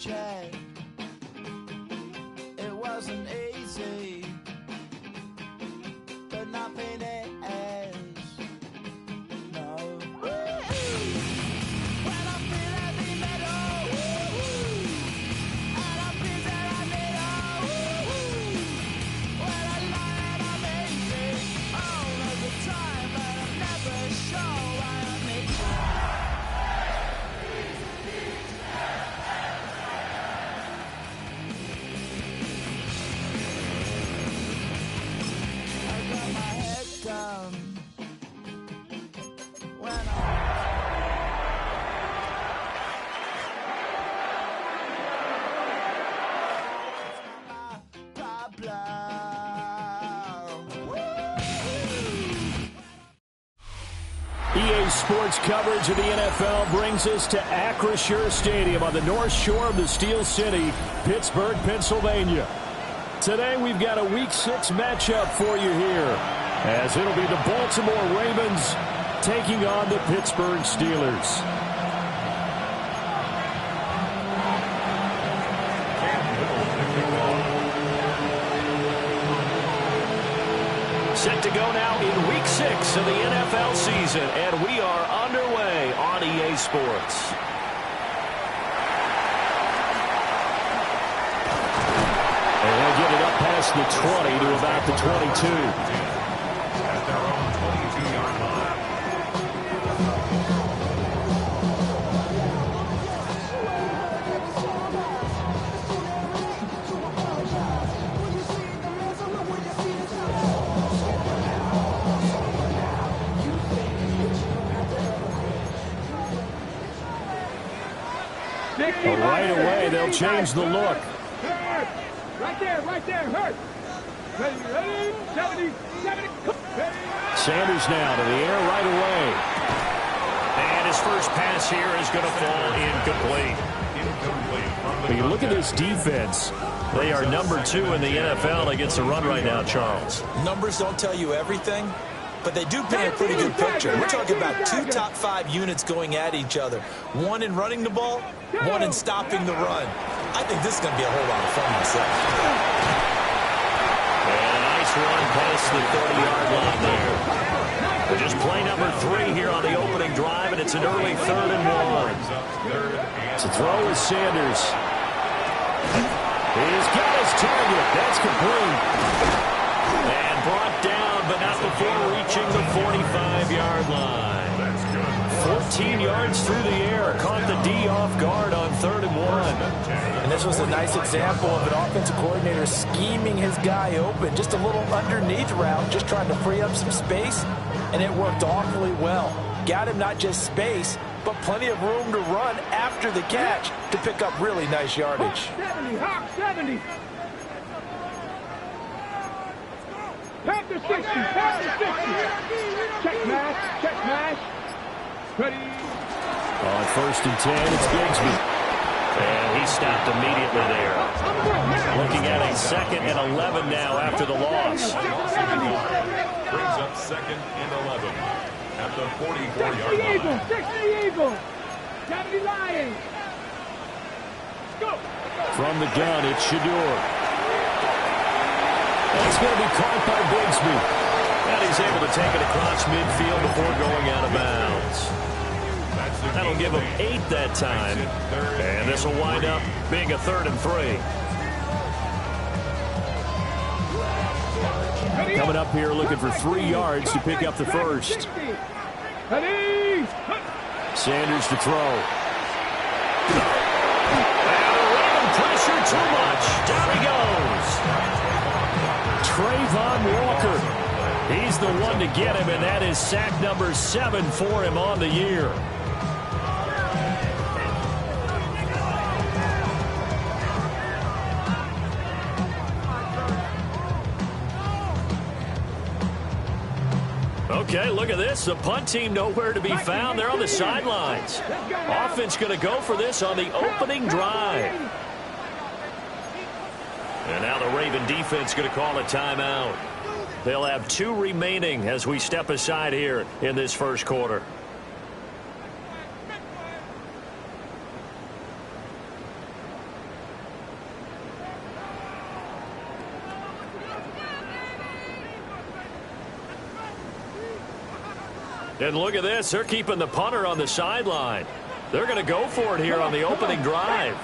Check. It wasn't easy, but nothing is. No. When I feel heavy metal, and I feel that I need when I lie and I'm easy all of the time, but I'm never sure why I need down when EA Sports coverage of the NFL brings us to Acrisure Stadium on the north shore of the Steel City, Pittsburgh, Pennsylvania. Today we've got a Week 6 matchup for you here, as it'll be the Baltimore Ravens taking on the Pittsburgh Steelers. Set to go now in Week 6 of the NFL season, and we are underway on EA Sports. And they'll get it up past the 20 to about the 22. At their own 22-yard line. Right away, they'll change the look. Right there, hurt. Ready, 70, Sanders now to the air right away. And his first pass here is going to fall incomplete. When you look at this defense, They are number 2 in the NFL against the run right now, Charles. Numbers don't tell you everything, but they do paint a pretty good picture. We're talking about 2 top 5 units going at each other. One in running the ball, one in stopping the run. I think this is going to be a whole lot of fun myself. And a nice run past the 30-yard line there. But just play number 3 here on the opening drive, and it's an early 3rd and 1. To throw is Sanders. He's got his target. That's complete. And brought down, but not before reaching the 45-yard line. 14 yards through the air. Caught the D off guard on 3rd and 1. And this was a nice example of an offensive coordinator scheming his guy open. Just a little underneath route, just trying to free up some space, and it worked awfully well. Got him not just space, but plenty of room to run after the catch to pick up really nice yardage. Hawk 70. Panther 60, Panther 60. Check mash. Ready. On 1st and 10, it's Bigsby. And he stopped immediately there. Looking at a 2nd and 11 now after the loss. Brings up 2nd and 11 at the 44-yard line. 60 Eagle. 70 Lions. Go. From the gun, it's Shador. That's going to be caught by Bigsby. And he's able to take it across midfield before going out of bounds. That'll give him 8 that time. And this will wind up being a 3rd and 3. Coming up here looking for 3 yards to pick up the first. Sanders to throw. And pressure too much. Down he goes. Trayvon Walker. He's the one to get him, and that is sack number 7 for him on the year. Okay, look at this. The punt team nowhere to be found. They're on the sidelines. Offense going to go for this on the opening drive. And now the Raven defense going to call a timeout. They'll have 2 remaining as we step aside here in this first quarter. And look at this. They're keeping the punter on the sideline. They're going to go for it here on the opening drive.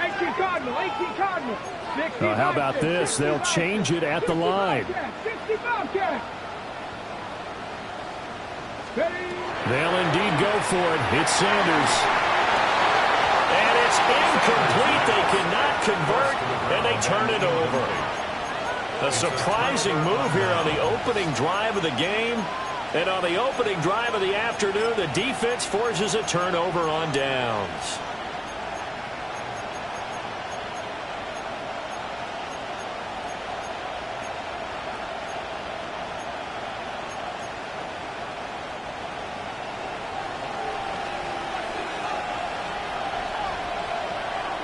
18 Cardinal, 18 Cardinal. How about this? They'll change it at the line. 60 Bobcat. They'll indeed go for it. It's Sanders. And it's incomplete. They cannot convert, and they turn it over. A surprising move here on the opening drive of the game. And on the opening drive of the afternoon, the defense forces a turnover on downs.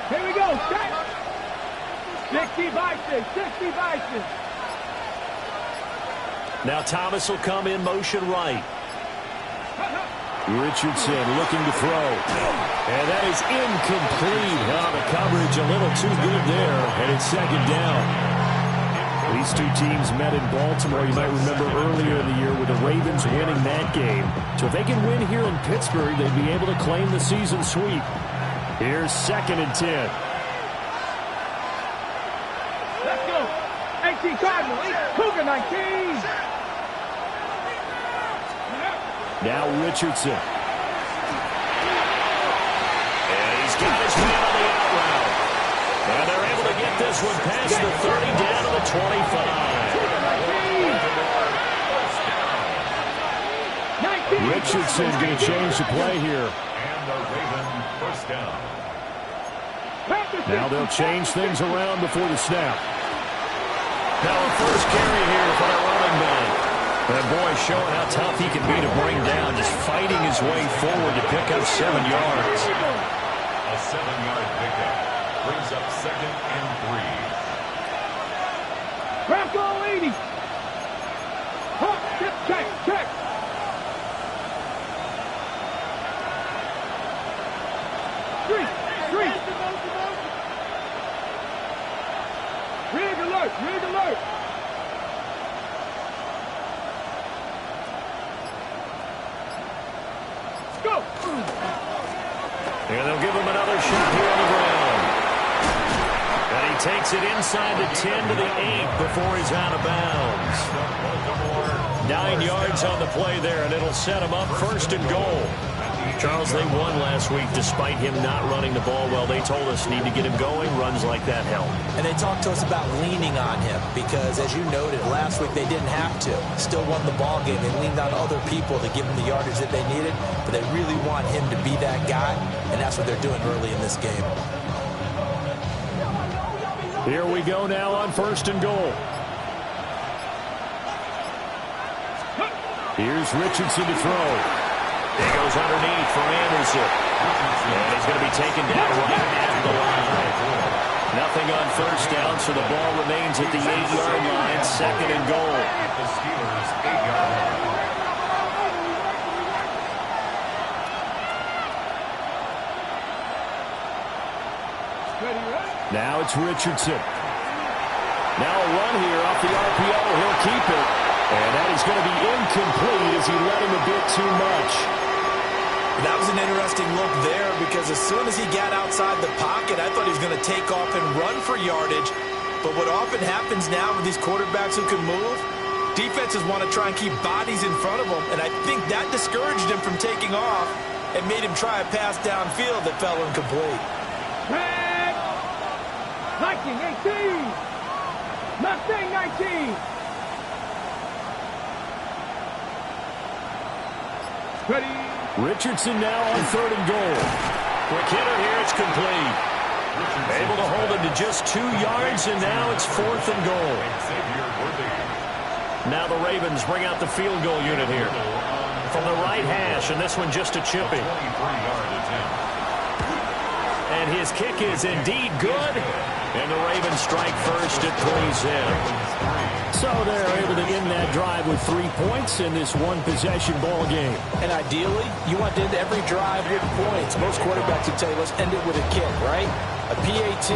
Here we go. 60 Bison, 60 Bison. Now Thomas will come in motion right. Richardson looking to throw. And that is incomplete. The coverage a little too good there. And it's second down. These two teams met in Baltimore. You might remember earlier in the year with the Ravens winning that game. So if they can win here in Pittsburgh, they'd be able to claim the season sweep. Here's 2nd and 10. Let's go. 18 Cardinal, 8 Cougar 19. Now Richardson. And he's got his man on the out route. And they're able to get this one past the 30 down to the 25. Richardson's going to change the play here. And the Raven first down. Now they'll change things around before the snap. Now a first carry here for the running back. And boy, showing how tough he can be to bring down, just fighting his way forward to pick up 7 yards. A 7-yard pickup brings up 2nd and 3. Bronco 80. Check, check. Street. Rig alert. Go. And they'll give him another shot here on the ground. And he takes it inside the 10 to the 8 before he's out of bounds. 9 yards on the play there, and it'll set him up 1st and goal. Charles, they won last week despite him not running the ball well. They told us need to get him going. Runs like that help. And they talked to us about leaning on him because, as you noted, last week they didn't have to. Still won the ball game. They leaned on other people to give him the yardage that they needed, but they really want him to be that guy, and that's what they're doing early in this game. Here we go now on 1st and goal. Here's Richardson to throw. He goes underneath for Anderson. And he's going to be taken down right at the line. Nothing on 1st down, so the ball remains at the 8-yard line, 2nd and goal. The Steelers' 8-yard line. Now it's Richardson. Now a run here off the RPO. He'll keep it. And that is going to be incomplete as he let him a bit too much. That was an interesting look there because as soon as he got outside the pocket, I thought he was going to take off and run for yardage. But what often happens now with these quarterbacks who can move, defenses want to try and keep bodies in front of them. And I think that discouraged him from taking off and made him try a pass downfield that fell incomplete. Tag. Viking 18. Mustang 19. Ready. Richardson now on 3rd and goal. Quick hitter here, it's complete. Able to hold him to just 2 yards, and now it's 4th and goal. Now the Ravens bring out the field goal unit here. From the right hash, and this one just a chipping. And his kick is indeed good. And the Ravens strike first. It plays in. So they're able to end that drive with 3 points in this one-possession ball game. And ideally, you want to end every drive with points. Most quarterbacks would tell you, let's end it with a kick, right? A PAT,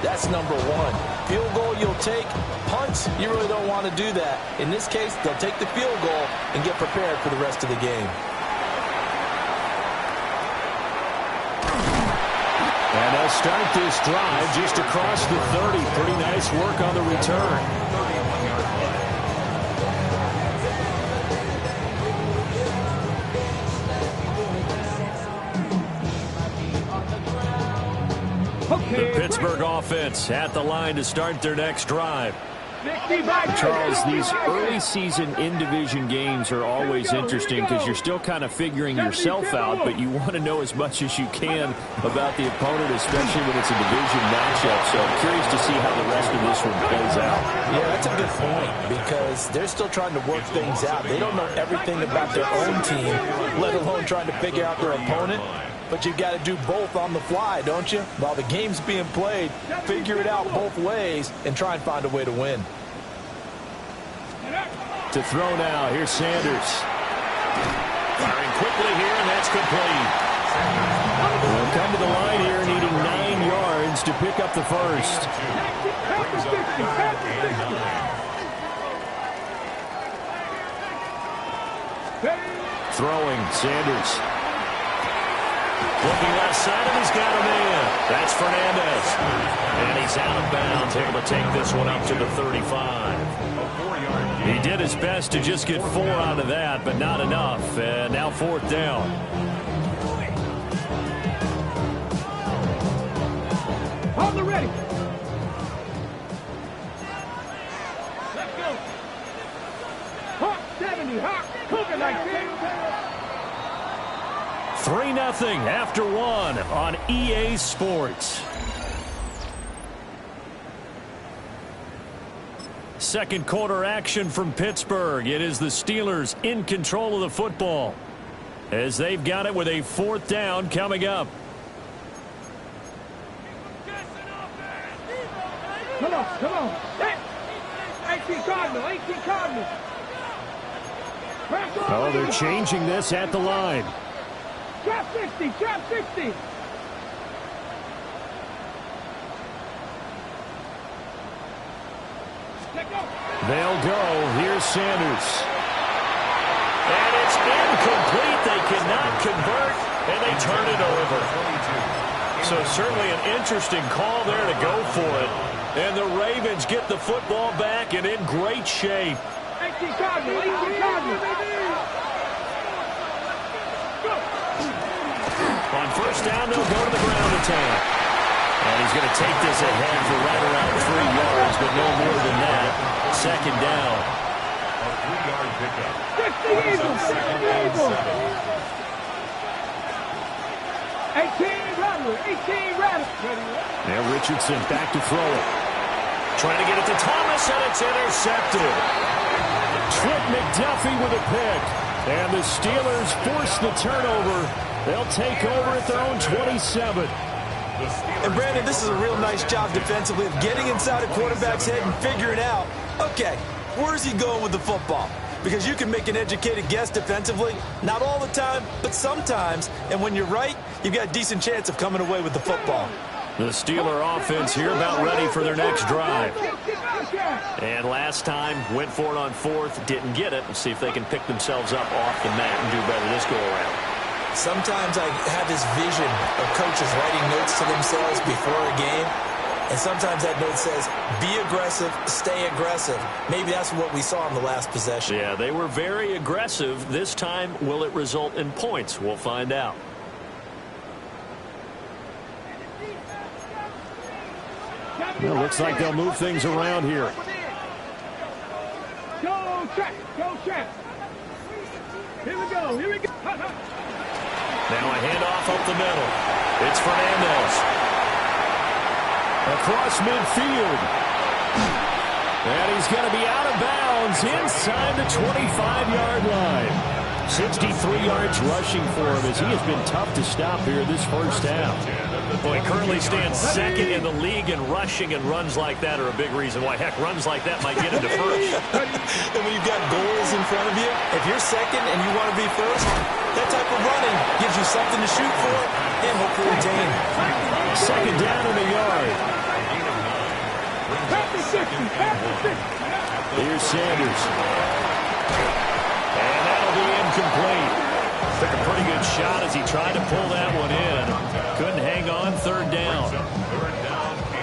that's number one. Field goal you'll take. Punts, you really don't want to do that. In this case, they'll take the field goal and get prepared for the rest of the game. And they'll start this drive just across the 30. Pretty nice work on the return. The Pittsburgh offense at the line to start their next drive. Charles, these early season in-division games are always interesting because you're still kind of figuring yourself out, but you want to know as much as you can about the opponent, especially when it's a division matchup. So I'm curious to see how the rest of this one plays out. Yeah, that's a good point because they're still trying to work things out. They don't know everything about their own team, let alone trying to figure out their opponent. But you got to do both on the fly, don't you? While the game's being played, figure it out both ways and try and find a way to win. To throw now, here's Sanders. Firing quickly here, and that's complete. They'll come to the line here, needing 9 yards to pick up the first. Throwing, Sanders. Looking left side, and he's got a man. That's Fernandez. And he's out of bounds, able to take this one up to the 35. He did his best to just get 4 out of that, but not enough. And now 4th down. Hold the ready. Let's go. Hawk 70, Hawk, Cougar 19. 3-0 after 1 on EA Sports. Second quarter action from Pittsburgh. It is the Steelers in control of the football as they've got it with a 4th down coming up. Come on. Hey. 18 Cardinal. Oh, they're changing this at the line. Drop 60. They'll go. Here's Sanders. And it's incomplete. They cannot convert, and they turn it over. So certainly an interesting call there to go for it. And the Ravens get the football back and in great shape. 18 Cardinal. On first down, they'll go to the ground attack. And he's going to take this ahead for right around 3 yards, but no more than that. Second down. A 3-yard pickup. 18 Rattler. Now Richardson back to throw it. Trying to get it to Thomas, and it's intercepted. Trent McDuffie with a pick. And the Steelers force the turnover. They'll take over at their own 27. And Brandon, this is a real nice job defensively of getting inside a quarterback's head and figuring out, okay, where's he going with the football? Because you can make an educated guess defensively, not all the time, but sometimes. And when you're right, you've got a decent chance of coming away with the football. The Steeler offense here about ready for their next drive. And last time, went for it on 4th, didn't get it. Let's see if they can pick themselves up off the mat and do better this go-around. Sometimes I have this vision of coaches writing notes to themselves before a game. And sometimes that note says, be aggressive, stay aggressive. Maybe that's what we saw in the last possession. Yeah, they were very aggressive. This time, will it result in points? We'll find out. Well, looks like they'll move things around here. Go, Trap. Here we go. Now a handoff up the middle. It's Fernandez. Across midfield. And he's going to be out of bounds inside the 25-yard line. 63 yards rushing for him as he has been tough to stop here this first half. Boy, he currently stands second in the league in rushing, and runs like that are a big reason why. Heck, runs like that might get him to first. And when you've got goals in front of you, if you're second and you want to be first, that type of running gives you something to shoot for and hopefully retain. Second down in the yard. Here's Sanders. And that'll be incomplete. Took a pretty good shot as he tried to pull that one in. Couldn't hang on. Third down.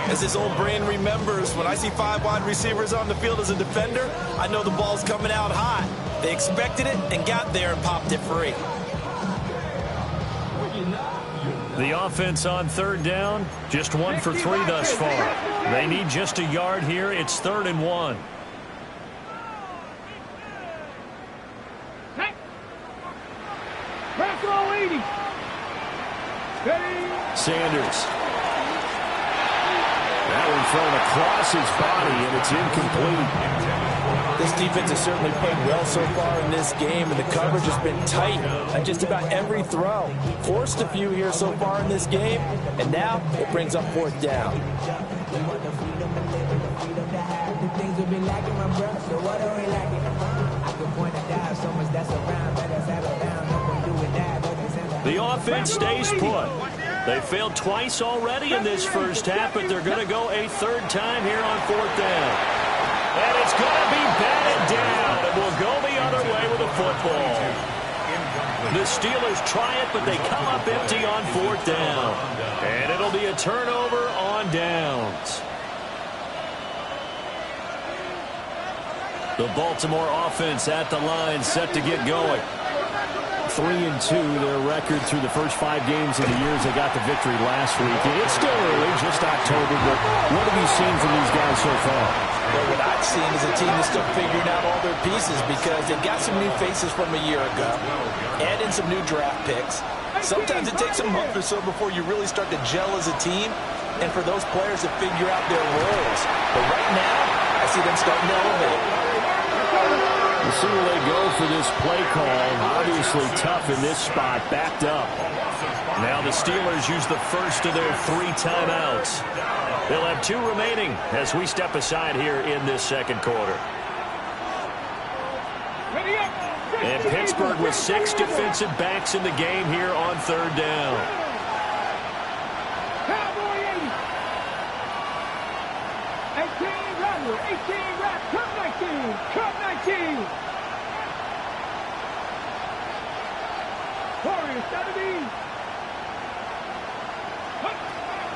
As his old brain remembers, when I see 5 wide receivers on the field as a defender, I know the ball's coming out hot. They expected it and got there and popped it free. The offense on third down, just 1 for 3 thus far. They need just a yard here. It's 3rd and 1. Sanders. That one thrown across his body, and it's incomplete. This defense has certainly played well so far in this game, and the coverage has been tight on just about every throw. Forced a few here so far in this game, and now it brings up 4th down. The offense stays put. They failed twice already in this first half, but they're going to go a 3rd time here on 4th down. And it's going to be batted down, and we'll go the other way with the football. The Steelers try it, but they come up empty on 4th down. And it'll be a turnover on downs. The Baltimore offense at the line, set to get going. 3-2, their record through the first 5 games of the year as they got the victory last week. It's still early, just October, but what have you seen from these guys so far? Well, what I've seen is a team that's still figuring out all their pieces because they've got some new faces from a year ago, add in some new draft picks. Sometimes it takes a month or so before you really start to gel as a team and for those players to figure out their roles. But right now, I see them starting to elevate. We'll see where they go for this play call. Obviously tough in this spot, backed up. Now the Steelers use the first of their 3 timeouts. They'll have 2 remaining as we step aside here in this second quarter. And Pittsburgh with 6 defensive backs in the game here on 3rd down. 19.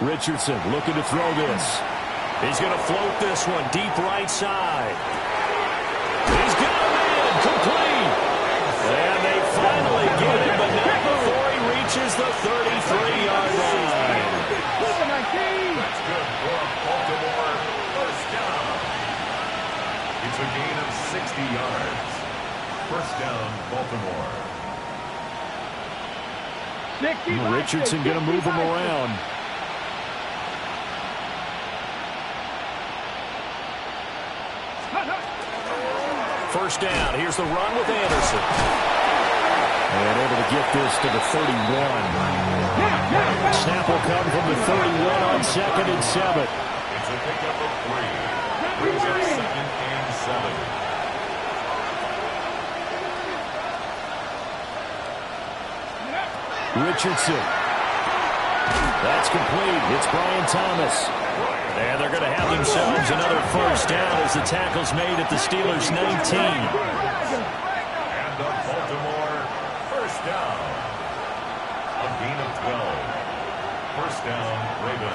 Richardson looking to throw this. He's going to float this one deep right side. He's got him in, complete. And they finally get him, but not before he reaches the 33-yard line. That's good for Baltimore. First down. It's a gain of 60 yards. First down, Baltimore. Richardson going to move him around. First down. Here's the run with Anderson. And able to get this to the 31. Snap will come from the 31 on 2nd and 7. It's a pickup of 3. Brings up 2nd and 7. Richardson. That's complete. It's Brian Thomas. And they're going to have themselves another first down as the tackle's made at the Steelers' 19. And the Baltimore first down. A gain of 12. First down, Ravens.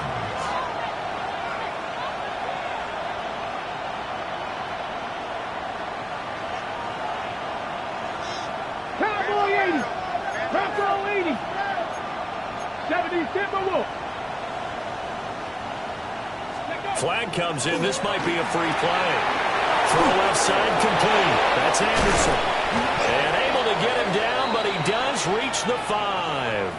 Cowboy 80. Bronco 80. 70 Timberwolves. Flag comes in. This might be a free play. Throw left side complete. That's Anderson. And able to get him down, but he does reach the 5.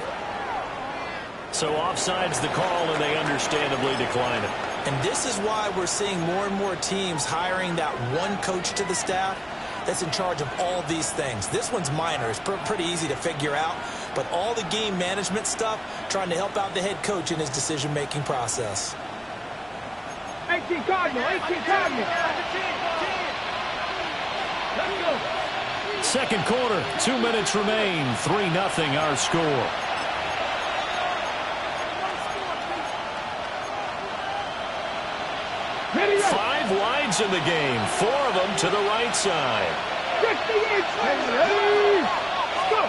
So offside's the call, and they understandably decline it. And this is why we're seeing more and more teams hiring that one coach to the staff that's in charge of all these things. This one's minor. It's pretty easy to figure out. But all the game management stuff, trying to help out the head coach in his decision-making process. 18 Cardinal. 18 Cardinal. Let's go. Second quarter, 2 minutes remain. 3-0 our score. 5 wides in the game, 4 of them to the right side. 68, ready, go.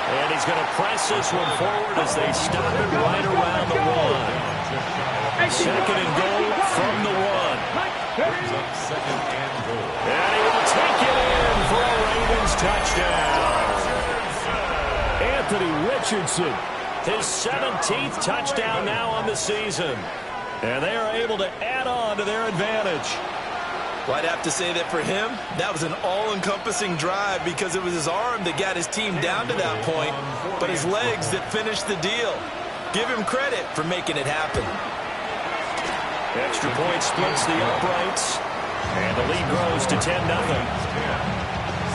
And he's going to press this one forward as they stop it right around the 1. Second and goal from the 1. Second and goal. And he will take it in for a Ravens touchdown. Anthony Richardson. His 17th touchdown now on the season. And they are able to add on to their advantage. Well, I'd have to say that for him, that was an all-encompassing drive because it was his arm that got his team down to that point, but his legs that finished the deal. Give him credit for making it happen. Extra point splits the uprights, and the lead grows to 10-0.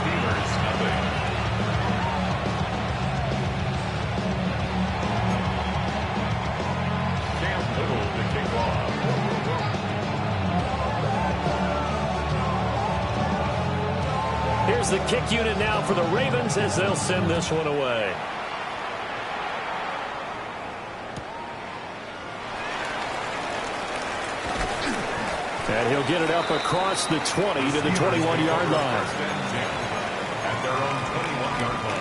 Steelers, nothing. Here's the kick unit now for the Ravens as they'll send this one away. And he'll get it up across the 20 to the 21-yard line. At their own 21-yard line.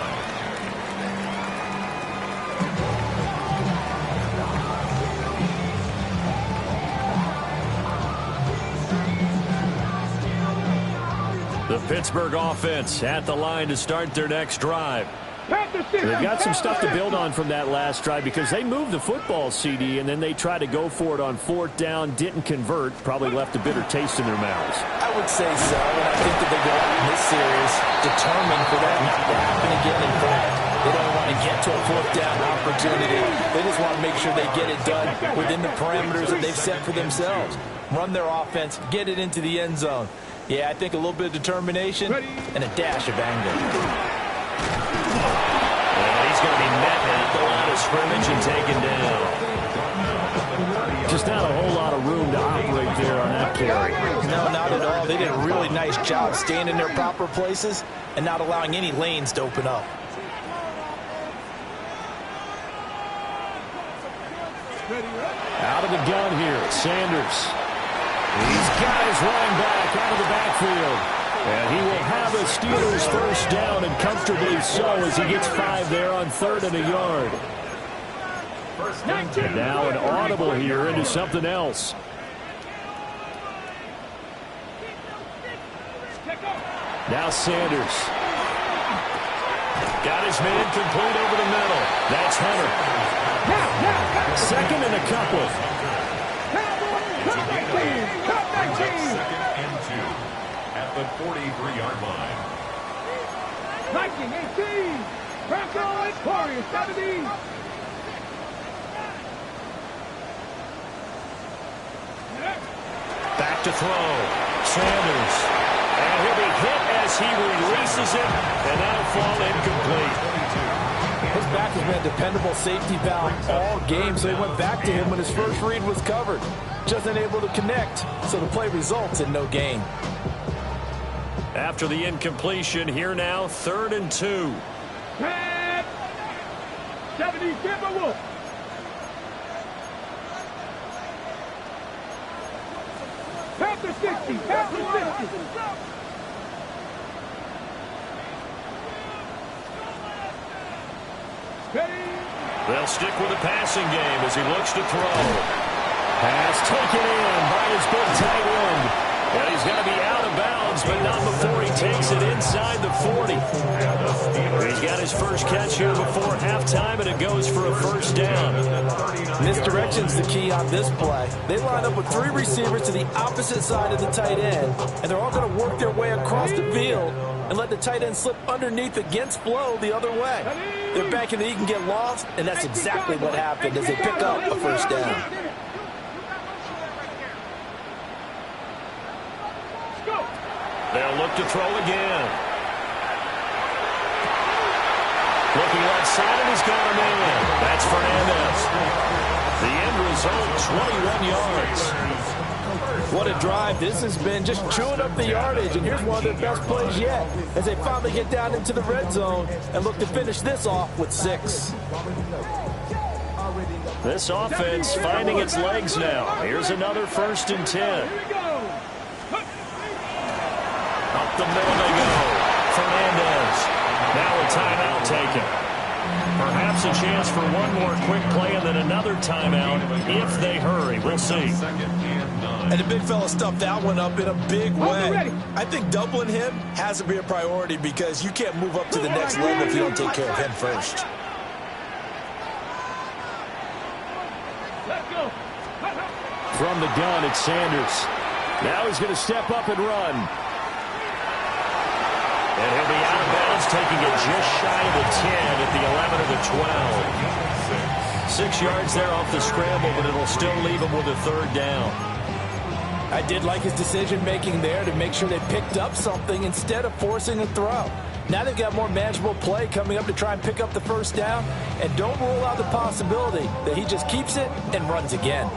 The Pittsburgh offense at the line to start their next drive. They've got some stuff to build on from that last drive because they moved the football, CD, and then they tried to go for it on 4th down, didn't convert, probably left a bitter taste in their mouths. I would say so, and I think that they go out in this series determined for that not to happen again. In fact, they don't want to get to a 4th down opportunity. They just want to make sure they get it done within the parameters that they've set for themselves. Run their offense, get it into the end zone. Yeah, I think a little bit of determination and a dash of anger. And he's going to be met at the line of scrimmage and taken down. Just not a whole lot of room to operate there on that carry. No, not at all. They did a really nice job staying in their proper places and not allowing any lanes to open up. Out of the gun here, Sanders. He's got his running back out of the backfield. And he will have a Steelers first down, and comfortably so as he gets 5 there on 3rd and a yard. And now an audible here into something else. Now Sanders. Got his man complete over the middle. That's Hunter. 2nd and a couple. Second and 2 at the 43-yard line. 1918, Bronco and Corey, 70. Back to throw. Sanders. And he'll be hit as he releases it, and that'll fall incomplete. His back has been a dependable safety valve all game, so he went back to him when his first read was covered. Just unable to connect, so the play results in no gain. After the incompletion, here now, 3rd and 2. 70, Timberwolf. Panther 60, Panther 60. They'll stick with the passing game as he looks to throw. Pass taken in by his big tight end. And he's going to be out of bounds, but not before he takes it inside the 40. He's got his first catch here before halftime, and it goes for a first down. Misdirection's the key on this play. They line up with 3 receivers to the opposite side of the tight end, and they're all going to work their way across the field and let the tight end slip underneath against flow the other way. They're banking that he can get lost, and that's exactly what happened as they pick up a first down. They'll look to throw again. Looking left side, and he's got him in. That's Fernandez. The end result, 21 yards. What a drive this has been, just chewing up the yardage. And here's one of their best plays yet as they finally get down into the red zone and look to finish this off with 6. This offense finding its legs now. Here's another 1st and 10. Up the middle they go. Fernandez. Now a timeout taken. Perhaps a chance for one more quick play and then another timeout if they hurry. We'll see. And the big fella stuffed that one up in a big way. I think doubling him has to be a priority because you can't move up to the next level if you don't take care of him first. From the gun, it's Sanders. Now he's going to step up and run. And he'll be out of bounds, taking it just shy of the 10 at the 11 or the 12. 6 yards there off the scramble, but it'll still leave him with a 3rd down. I did like his decision-making there to make sure they picked up something instead of forcing a throw. Now they've got more manageable play coming up to try and pick up the 1st down, and don't rule out the possibility that he just keeps it and runs again.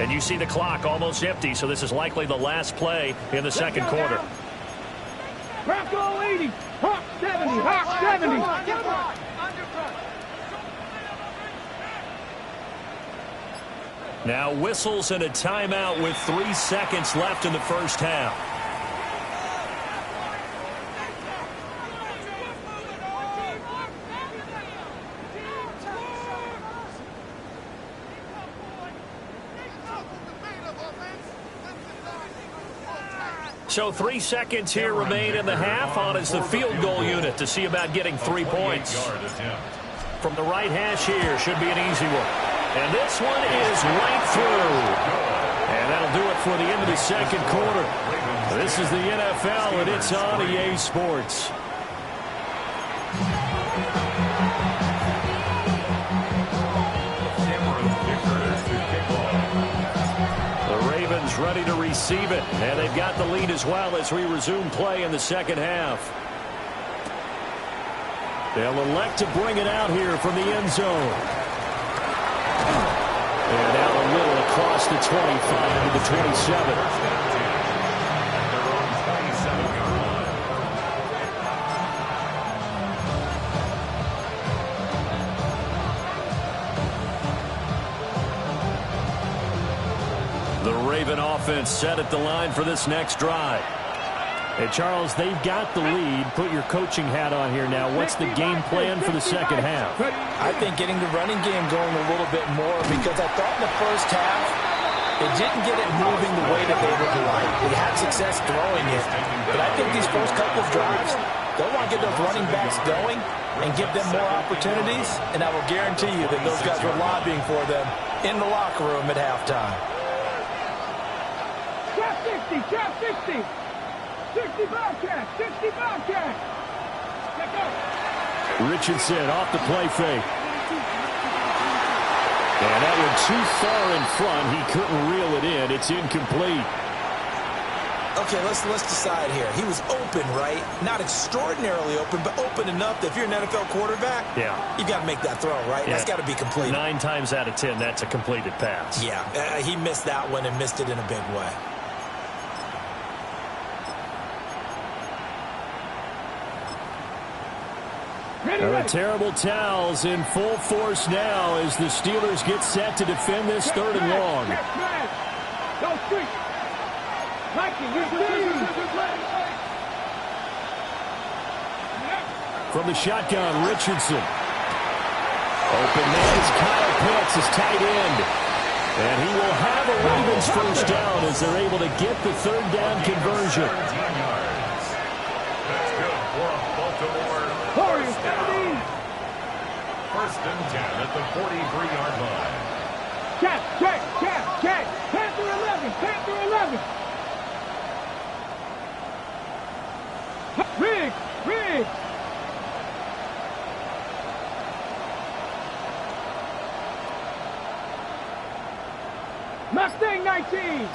And you see the clock almost empty, so this is likely the last play in the 2nd quarter. Crack all 80. Hawk 70. Hawk 70. Now whistles and a timeout with 3 seconds left in the 1st half. So 3 seconds here remain in the half on as the field goal unit to see about getting 3 points. From the right hash here, should be an easy one. And this one is right through. And that'll do it for the end of the 2nd quarter. This is the NFL, and it's on EA Sports. Ready to receive it, and they've got the lead as well as we resume play in the 2nd half. They'll elect to bring it out here from the end zone. And out a little across the 25 to the 27. Offense set at the line for this next drive. Hey, Charles, they've got the lead. Put your coaching hat on here now. What's the game plan for the 2nd half? I think getting the running game going a little bit more because I thought in the 1st half they didn't get it moving the way that they would like. They had success throwing it, but I think these first couple of drives, they'll want to get those running backs going and give them more opportunities, and I will guarantee you that those guys were lobbying for them in the locker room at halftime. 60, 60. 60 Bobcat, 60 Bobcat. Let go. Richardson off the play fake. And that one too far in front. He couldn't reel it in. It's incomplete. Okay, let's decide here. He was open, right? Not extraordinarily open, but open enough that if you're an NFL quarterback, you got to make that throw, right? Yeah. That's got to be completed. 9 times out of 10, that's a completed pass. Yeah, he missed that one and missed it in a big way. The terrible towels in full force now as the Steelers get set to defend this 3rd and long. From the shotgun, Richardson. Open man is Kyle Pitts, his tight end. And he will have a Ravens 1st down as they're able to get the 3rd down conversion. That's good for a Baltimore. 1st and 10 at the 43-yard line. Check. 10 through 11. 10 through 11. Riggs. Mustang 19.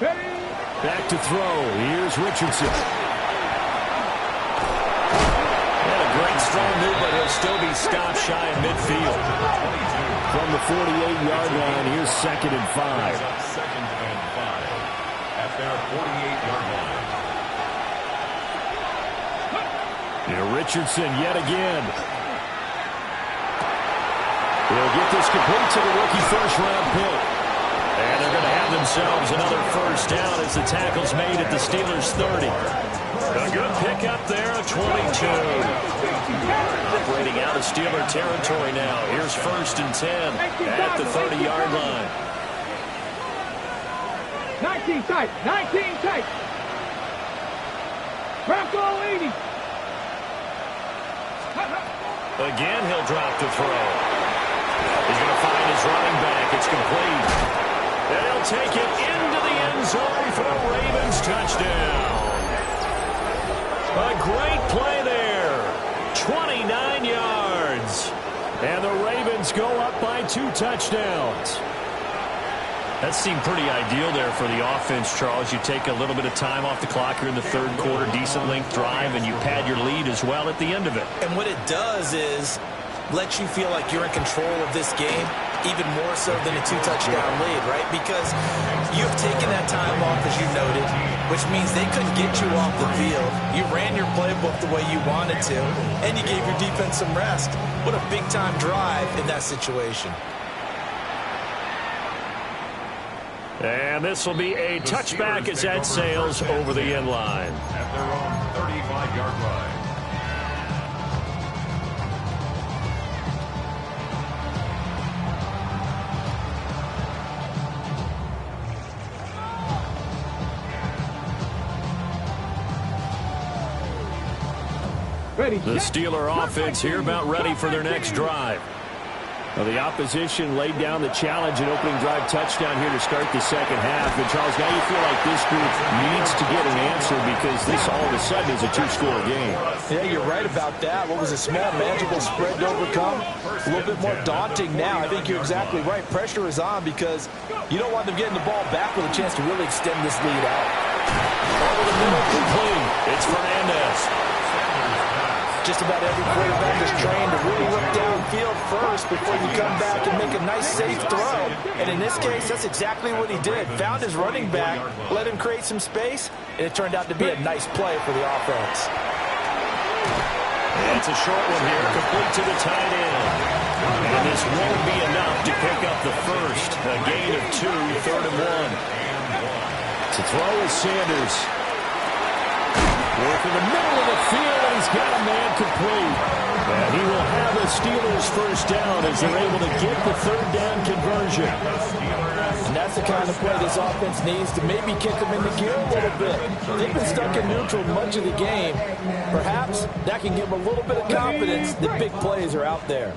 Ready. Back to throw. Here's Richardson. And a great strong move, but he'll still be stopped shy of midfield. From the 48-yard line, here's 2nd and 5. 2nd and 5 at their 48-yard line. Now Richardson yet again. He'll get this complete to the rookie first-round pick. And they're going to have themselves another first down as the tackle's made at the Steelers' 30. A good pickup there, a 22. Operating out of Steeler territory now. Here's 1st and 10 at the 30-yard line. 19 tight, 19 tight. Bronco 80. Again, he'll drop the throw. He's going to find his running back. It's complete. And he'll take it into the end zone for a Ravens touchdown. A great play there. 29 yards. And the Ravens go up by 2 touchdowns. That seemed pretty ideal there for the offense, Charles. You take a little bit of time off the clock here in the 3rd quarter, decent length drive, and you pad your lead as well at the end of it. And what it does is let you feel like you're in control of this game, even more so than a 2-touchdown lead, right? Because you've taken that time off, as you noted, which means they couldn't get you off the field. You ran your playbook the way you wanted to, and you gave your defense some rest. What a big-time drive in that situation. And this will be a touchback as that sails over the end line. At their own 35-yard line. The Steeler offense here about ready for their next drive. Well, the opposition laid down the challenge and opening drive touchdown here to start the 2nd half. And, Charles, now you feel like this group needs to get an answer because this all of a sudden is a 2-score game. Yeah, you're right about that. What was a small, manageable spread to overcome? A little bit more daunting now. I think you're exactly right. Pressure is on because you don't want them getting the ball back with a chance to really extend this lead out. Over the middle, complete. It's Fernandez. Just about every quarterback is trained to really look downfield first before you come back and make a nice, safe throw. And in this case, that's exactly what he did. Found his running back, let him create some space, and it turned out to be a nice play for the offense. It's a short one here, complete to the tight end. And this won't be enough to pick up the first. A gain of 2, 3rd and 1. To throw is Sanders. Work in the middle of the field, and he's got a man complete. And he will have the Steelers first down as they're able to get the 3rd down conversion. And that's the kind of play this offense needs to maybe kick them into gear a little bit. They've been stuck in neutral much of the game. Perhaps that can give them a little bit of confidence that big plays are out there.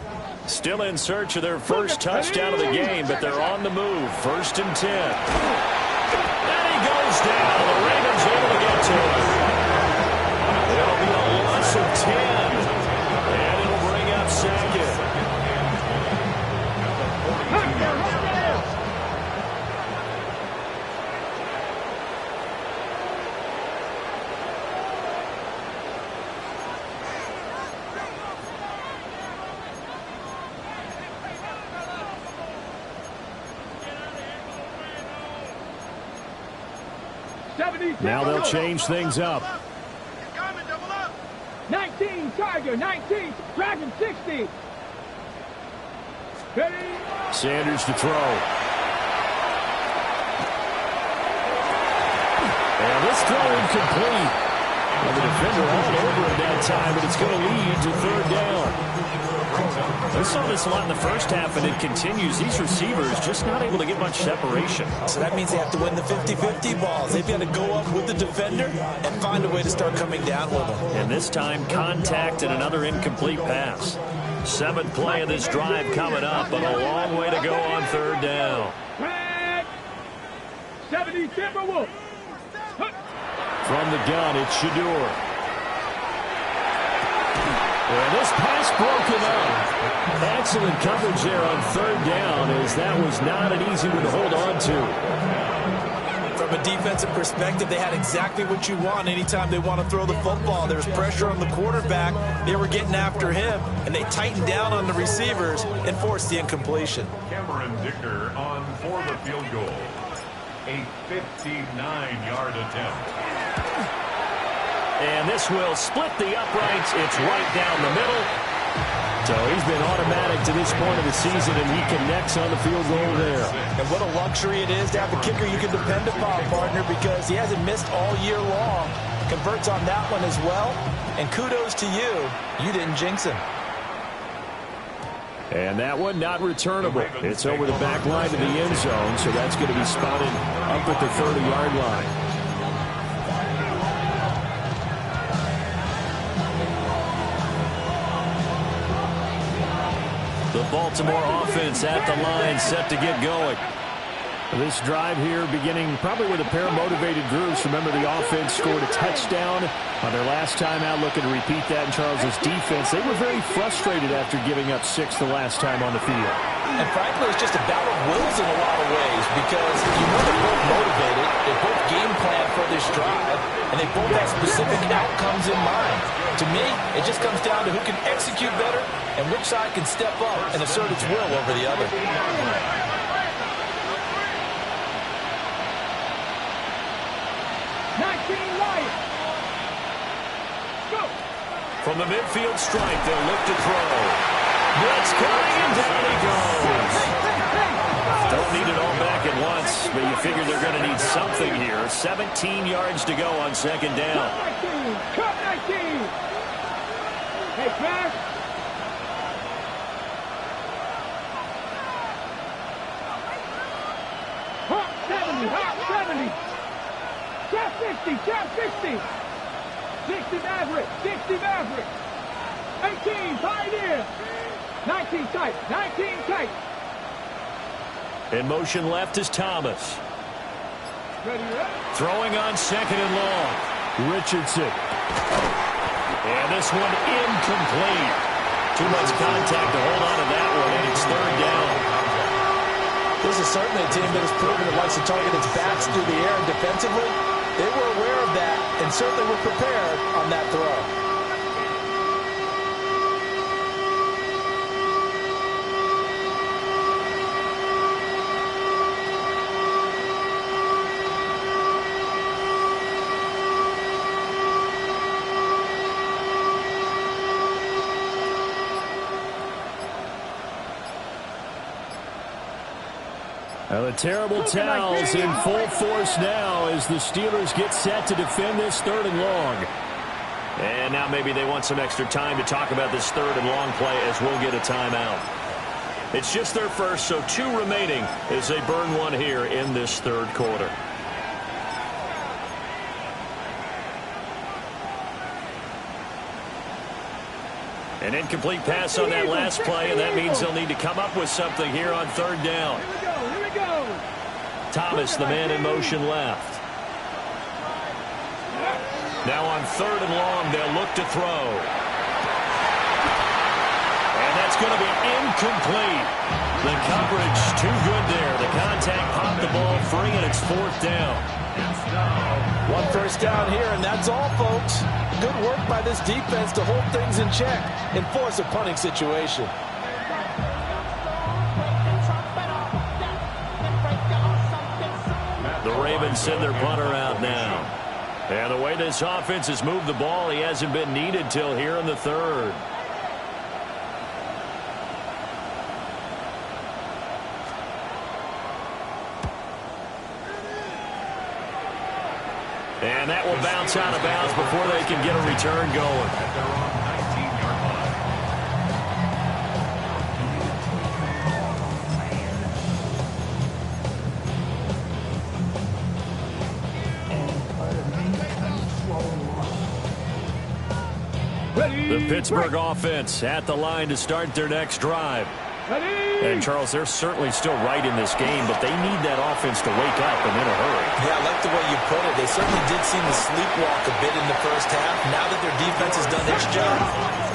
Still in search of their first touchdown of the game, but they're on the move. 1st and 10. And he goes down. The Ravens able to get to him. It'll be a loss of 10. And it'll bring up 2nd. Now they'll change things up. 19, Tiger, 19, Dragon 60. Ready? Sanders to throw. And this throw incomplete. Well, the defender all over it that time, but it's going to lead to 3rd down. We saw this a lot in the first half, and it continues. These receivers just not able to get much separation. So that means they have to win the 50-50 balls. They've got to go up with the defender and find a way to start coming down with them. And this time, contact and another incomplete pass. 7th play of this drive coming up, but a long way to go on 3rd down. 70 Timberwolves. From the gun, it's Shador. And this pass broken up. Excellent coverage there on 3rd down, as that was not an easy one to hold on to. From From a defensive perspective, they had exactly what you want anytime they want to throw the football. There was pressure on the quarterback. They were getting after him, and they tightened down on the receivers and forced the incompletion. Cameron Dicker on for the field goal. A 59-yard attempt. And this will split the uprights. It's right down the middle. So he's been automatic to this point of the season, and he connects on the field goal there. And what a luxury it is to have a kicker you can depend upon, partner, because he hasn't missed all year long. Converts on that one as well. And kudos to you. You didn't jinx him. And that one not returnable. It's over the back line to the end zone, so that's going to be spotted up at the 30-yard line. The Baltimore offense at the line, set to get going. This drive here beginning probably with a pair of motivated groups. Remember, the offense scored a touchdown on their last time out, looking to repeat that in Charles's defense. They were very frustrated after giving up 6 the last time on the field. And frankly, it's just a battle of wills in a lot of ways, because you know they're both motivated, they both game plan for this drive, and they both have specific outcomes in mind. To me, it just comes down to who can execute better and which side can step up and assert its will over the other. From the midfield stripe, they'll look to throw. Blitz coming, and down he goes. Don't need it all back at once, but you figure they're going to need something here. 17 yards to go on second down. Cut 19. Hey, Crash. Hot 70, hot 70. Trap 60, trap 60. 60 Maverick, 60 Maverick. 18, Pioneer. 19 tight, 19 tight. In motion left is Thomas. Ready, Throwing on second and long. Richardson. And this one incomplete. Too much contact to hold on to that one, and it's third down. This is certainly a team that has proven it likes to target its backs through the air, and defensively, they were aware of that and certainly were prepared on that throw. Well, the terrible towels in full force now as the Steelers get set to defend this third and long. And now maybe they want some extra time to talk about this third and long play as we'll get a timeout. It's just their first, so 2 remaining as they burn one here in this third quarter. An incomplete pass on that last play, and that means they'll need to come up with something here on third down. Here we go. Thomas, the man in motion left. Now on third and long, they'll look to throw. And that's going to be incomplete. The coverage too good there. The contact popped the ball free, and it's fourth down. One first down here, and that's all, folks. Good work by this defense to hold things in check and force a punting situation. The Ravens send their punter out now. And the way this offense has moved the ball, he hasn't been needed till here in the third. And that will bounce out of bounds before they can get a return going. The Pittsburgh offense at the line to start their next drive. And, Charles, they're certainly still right in this game, but they need that offense to wake up and in a hurry. Yeah, I like the way you put it. They certainly did seem to sleepwalk a bit in the first half. Now that their defense has done its job,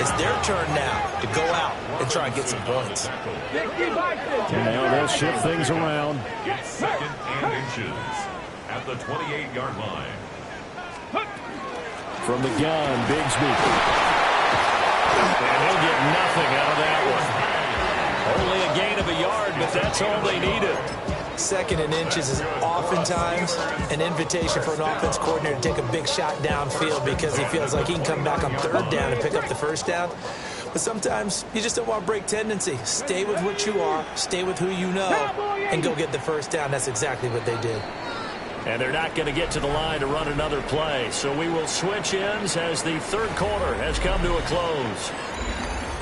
it's their turn now to go out and try and get some points. And now they'll shift things around. It's 2nd and inches at at the 28-yard line. From the gun, Bigsby. And he'll get nothing out of that one. Only a gain of a yard, but that's all they needed. Second and inches is oftentimes an invitation for an offense coordinator to take a big shot downfield because he feels like he can come back on third down and pick up the first down. But sometimes you just don't want to break tendency. Stay with what you are, stay with who you know, and go get the first down. That's exactly what they did. And they're not going to get to the line to run another play. So we will switch ends as the third quarter has come to a close.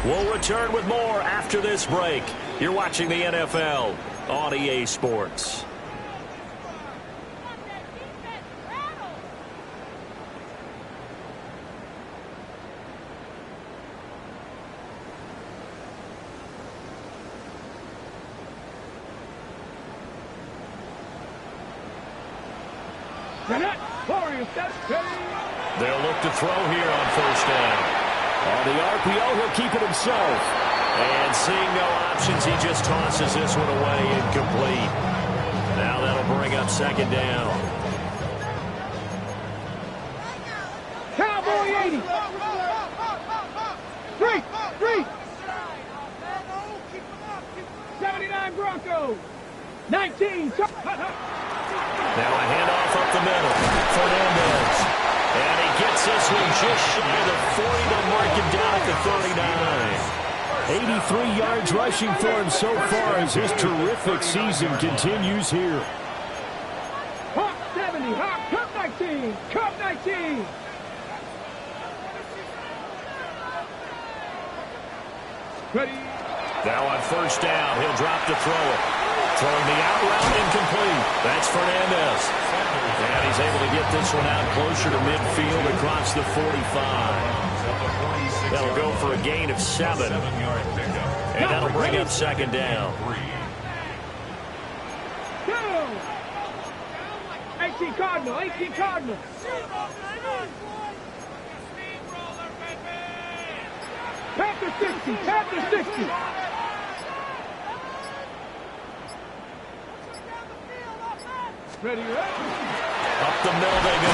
We'll return with more after this break. You're watching the NFL on EA Sports. They'll look to throw here on first down. On the RPO, he'll keep it himself. And seeing no options, he just tosses this one away incomplete. Now that'll bring up second down. Cowboy 80. Three. 79 Broncos. 19. Now a handoff up the middle. Fernandez. And he gets this one just shy of the 40. They'll mark him down at the 39. 83 yards rushing for him so far as his terrific season continues here. Hawk 70. Hawk. Cup 19. Cup 19. Ready. Now on first down, he'll drop to throw it. Throwing the out route incomplete. That's Fernandez. And he's able to get this one out closer to midfield across the 45. That'll go for a gain of 7. And that'll bring up second down. 18 Cardinal. 18 Cardinal. Panther 60. Panther 60. Ready, Up the middle they go.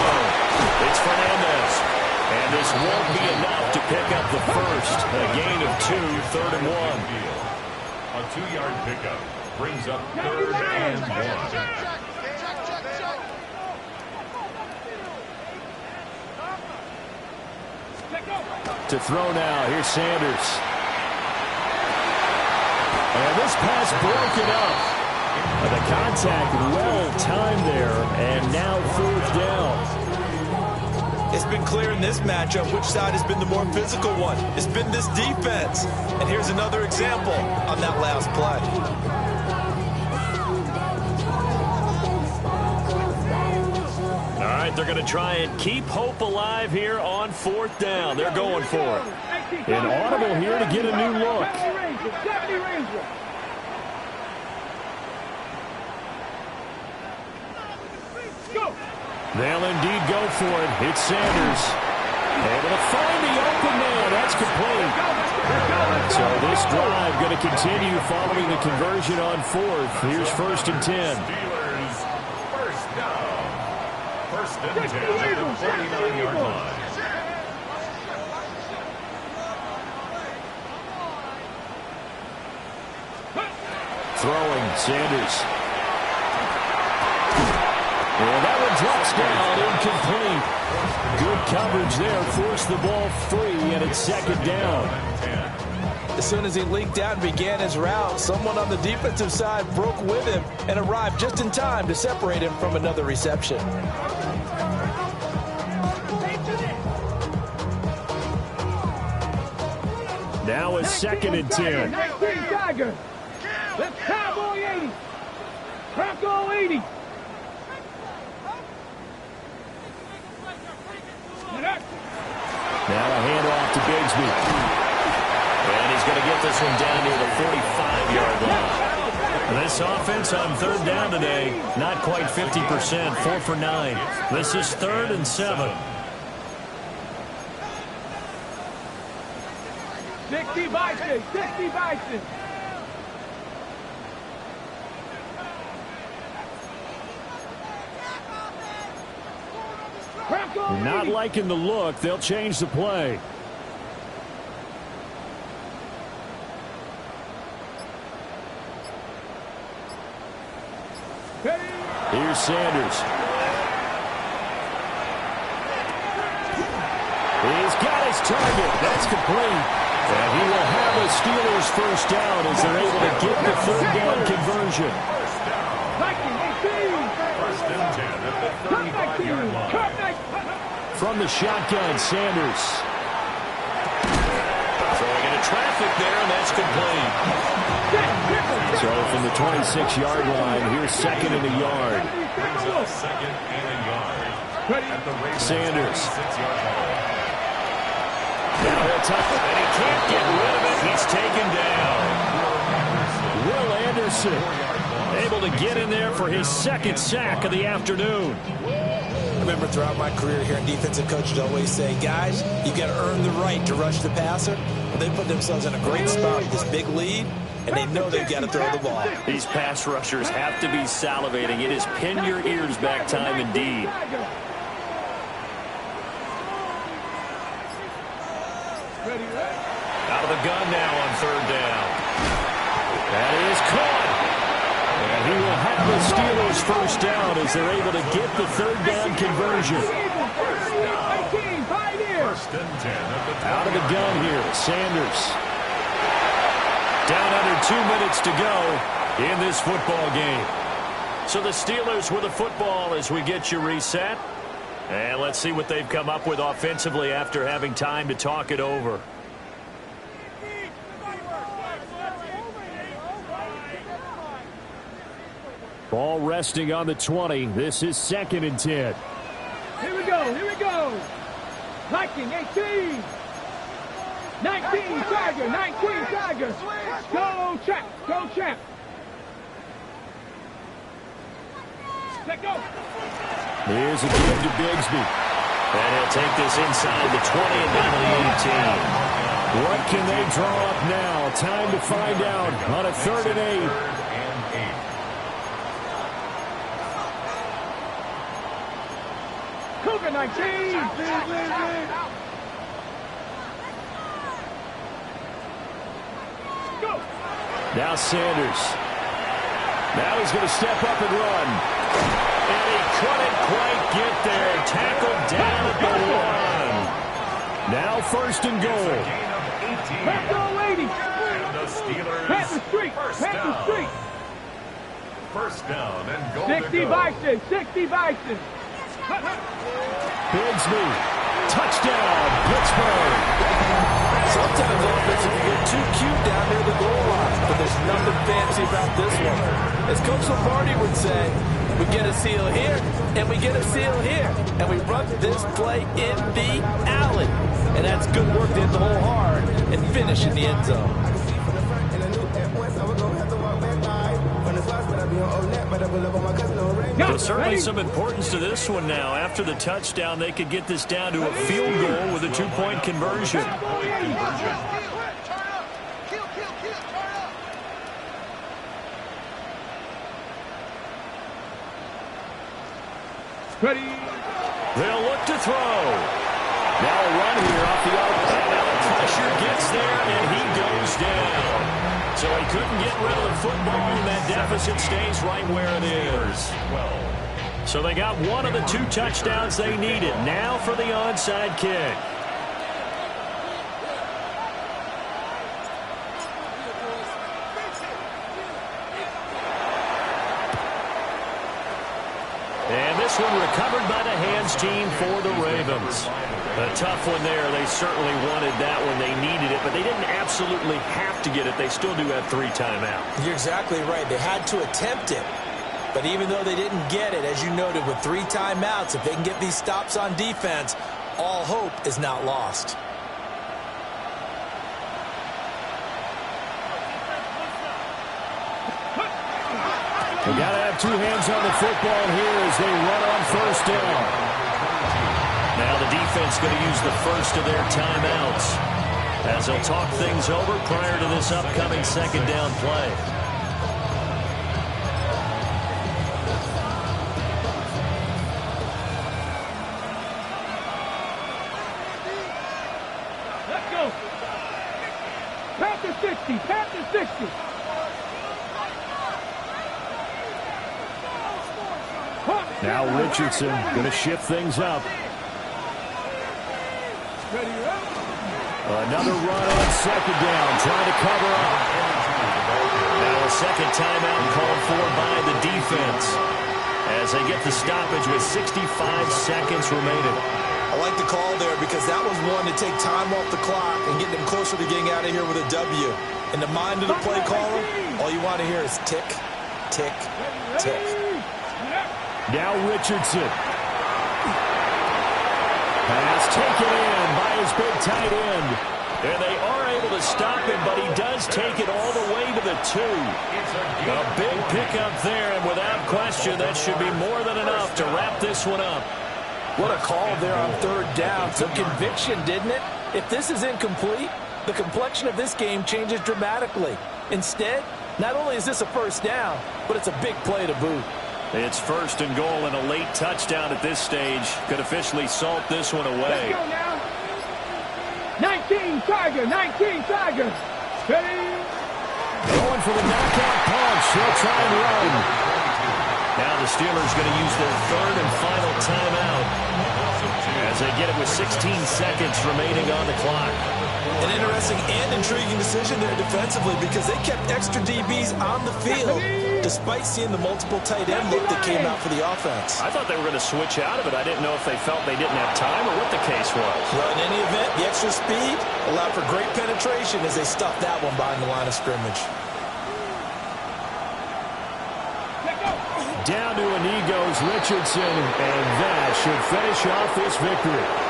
It's Fernandez. And this won't be enough to pick up the first. A gain of 2, 3rd and 1. A 2-yard pickup brings up 3rd and 1. To throw now, here's Sanders. And this pass broken up. The contact well timed there, and now 4th down. It's been clear in this matchup which side has been the more physical one. It's been this defense. And here's another example on that last play. All right, they're going to try and keep hope alive here on 4th down. They're going for it. An audible here to get a new look. 70 Ranger. They'll indeed go for it. It's Sanders. Able to find the open man. That's complete. So this drive going to continue following the conversion on 4th. Here's 1st and 10. Steelers first down. 1st and 10 at the 49-yard line. Throwing, Sanders. And that one drops down, incomplete. Good coverage there, forced the ball free, and it's 2nd down. As soon as he leaked out and began his route, someone on the defensive side broke with him and arrived just in time to separate him from another reception. Now it's 2nd and 10. 19 Tiger. That's Cowboy 80. Bronco 80. Now a handoff to Bigsby. And he's going to get this one down near the 45-yard line. This offense on 3rd down today, not quite 50%, 4 for 9. This is 3rd and 7. 60 Bison. 60 Bison. Not liking the look. They'll change the play. Here's Sanders. He's got his target. That's complete. And he will have the Steelers first down as they're able to get the third down conversion. First and 10 at the 35-yard line. From the shotgun, Sanders. Throwing into traffic there, and that's complete. So from the 26-yard line, here's second and a yard. Brings up second and a yard. At the Sanders. 6-yard line. Now he'll tuck it. And he can't get rid of it. He's taken down. Will Anderson able to get in there for his second sack of the afternoon. I remember throughout my career hearing defensive coaches always say, guys, you got to earn the right to rush the passer. Well, they put themselves in a great spot with this big lead, and they know they've got to throw the ball. These pass rushers have to be salivating. It is pin your ears back time indeed. Out of the gun now on third down. That is caught. And he will have the Steelers first down as they're able to get the third down conversion. First and 10 at the Out of the gun here, Sanders. Down under 2 minutes to go in this football game. So the Steelers with the football as we get you reset. And let's see what they've come up with offensively after having time to talk it over. Ball resting on the 20. This is second and 10. Here we go. Here we go. Viking 18. 19 Tiger. 19 Tiger. Go champ. Go champ. Let go. Here's a give to Bigsby. And he'll take this inside the 20 and down to the 18. What can they draw up now? Time to find out on a 3rd and 8. Cougar 19. Go. Now Sanders. Now he's going to step up and run. And he couldn't quite get there. Tackled down at the 1. Now first and goal. Pass all ladies. And the Steelers Pass the street. first Pass the down. street. First down and goal 60 to go. Bison. 60 Bison. Bigsby. Touchdown, Pittsburgh. Sometimes offense can get too cute down near the goal line, but there's nothing fancy about this one. As Coach Lombardi would say, we get a seal here, and we get a seal here, and we run this play in the alley. And that's good work to hit the hole hard and finish in the end zone. Well, certainly some importance to this one now. After the touchdown, they could get this down to a field goal with a 2-point conversion. Ready. They'll look to throw. Now a run here off the arc. And now the pressure gets there, and he goes down. So he couldn't get rid of the football, and that deficit stays right where it is. So they got one of the 2 touchdowns they needed. Now for the onside kick. And this one recovered by the hands team for the Ravens. A tough one there. They certainly wanted that one. They needed it, but they didn't absolutely have to get it. They still do have 3 timeouts. You're exactly right. They had to attempt it. But even though they didn't get it, as you noted, with 3 timeouts, if they can get these stops on defense, all hope is not lost. They got to have 2 hands on the football here as they run on first down. Now the defense going to use the first of their timeouts as they'll talk things over prior to this upcoming second down play. 60. Panthers 60. Now Richardson going to shift things up. Another run on second down, trying to cover up. Now a second timeout called for by the defense as they get the stoppage with 65 seconds remaining. I like the call there because that was one to take time off the clock and get them closer to getting out of here with a W. In the mind of the play caller, all you want to hear is tick, tick, tick. Now Richardson. Pass taken in by his big tight end. And they are able to stop him, but he does take it all the way to the 2. A big pickup there, and without question, that should be more than enough to wrap this one up. What a call there on third down. Took conviction, didn't it? If this is incomplete, the complexion of this game changes dramatically. Instead, not only is this a first down, but it's a big play to boot. It's first and goal and a late touchdown at this stage. Could officially salt this one away. Let's go now. 19 Tiger, 19 Tiger. Ready? Going for the knockout punch. He'll try and run. Now the Steelers going to use their third and final timeout as they get it with 16 seconds remaining on the clock. An interesting and intriguing decision there defensively because they kept extra DBs on the field despite seeing the multiple tight end look that came out for the offense. I thought they were going to switch out of it. I didn't know if they felt they didn't have time or what the case was. Well, in any event, the extra speed allowed for great penetration as they stuffed that one behind the line of scrimmage. Down to a knee goes Richardson, and that should finish off this victory.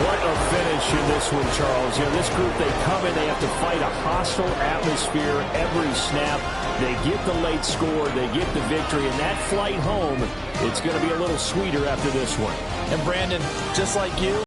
What a finish in this one, Charles. You know, this group, they come in, they have to fight a hostile atmosphere every snap. They get the late score, they get the victory, and that flight home, it's going to be a little sweeter after this one. And Brandon, just like you,